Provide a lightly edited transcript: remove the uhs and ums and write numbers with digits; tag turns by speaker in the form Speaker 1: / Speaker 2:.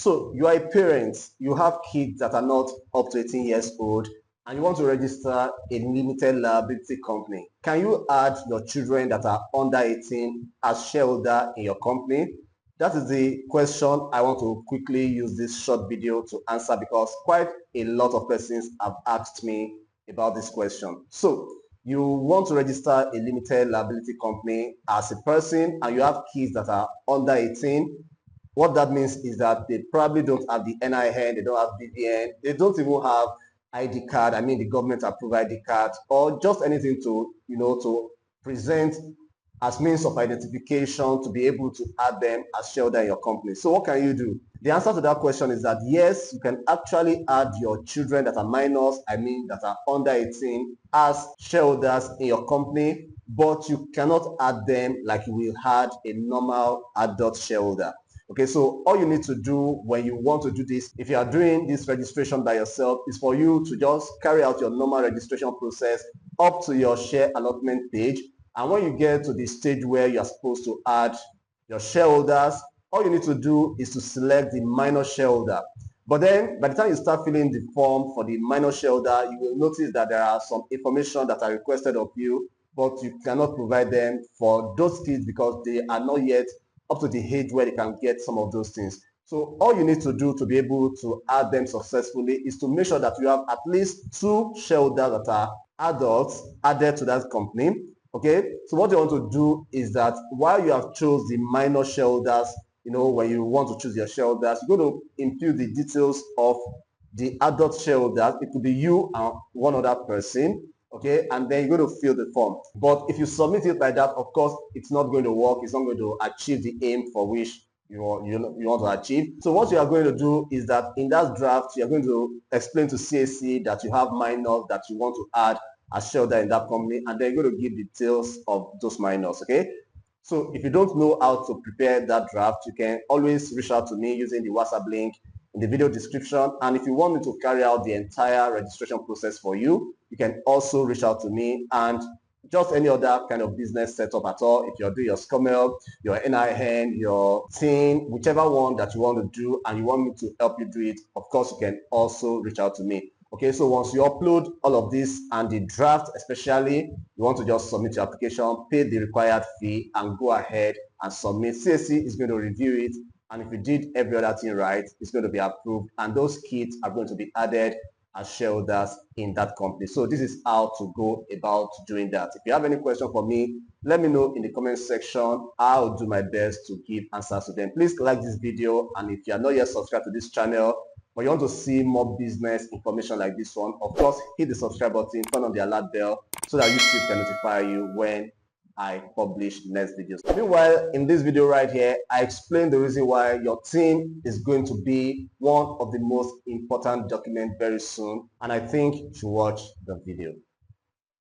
Speaker 1: So you are a parent, you have kids that are not up to 18 years old, and you want to register a limited liability company. Can you add your children that are under 18 as shareholder in your company? That is the question I want to quickly use this short video to answer, because quite a lot of persons have asked me about this question. So you want to register a limited liability company as a person and you have kids that are under 18. What that means is that they probably don't have the NIN, they don't have BVN, they don't even have ID card, I mean the government approved ID card, or just anything to, to present as means of identification to be able to add them as shareholder in your company. So what can you do? The answer to that question is that yes, you can actually add your children that are minors, I mean that are under 18, as shareholders in your company, but you cannot add them like you will add a normal adult shareholder. Okay, so all you need to do when you want to do this, if you are doing this registration by yourself, is for you to just carry out your normal registration process up to your share allotment page. And when you get to the stage where you are supposed to add your shareholders, all you need to do is to select the minor shareholder. But then by the time you start filling the form for the minor shareholder, you will notice that there are some information that are requested of you, but you cannot provide them for those kids because they are not yet up to the age where they can get some of those things. So all you need to do to be able to add them successfully is to make sure that you have at least 2 shareholders that are adults added to that company. Okay, so what you want to do is that while you have chosen the minor shareholders, when you want to choose your shareholders, you're going to input the details of the adult shareholders. It could be you and one other person. Okay, and then you're going to fill the form. But if you submit it like that, of course, it's not going to work. It's not going to achieve the aim for which you want to achieve. So what you are going to do is that in that draft, you are going to explain to CAC that you have minors that you want to add as shareholder in that company, and then you're going to give details of those minors. Okay, so if you don't know how to prepare that draft, you can always reach out to me using the WhatsApp link in the video description. And if you want me to carry out the entire registration process for you, you can also reach out to me. And just any other kind of business setup at all, if you're doing your SCOMEL, your NIN, your TIN, whichever one that you want to do and you want me to help you do it, of course you can also reach out to me. Okay, so once you upload all of this and the draft especially, you want to just submit your application, pay the required fee, and go ahead and submit. CAC is going to review it, and if you did every other thing right, it's going to be approved, and those kids are going to be added as shareholders in that company. So this is how to go about doing that. If you have any question for me, let me know in the comment section. I'll do my best to give answers to them. Please like this video, and if you are not yet subscribed to this channel, but you want to see more business information like this one, of course, hit the subscribe button, turn on the alert bell so that YouTube can notify you when I publish next videos. Meanwhile, in this video right here, I explain the reason why your team is going to be one of the most important documents very soon, and I think you should watch the video.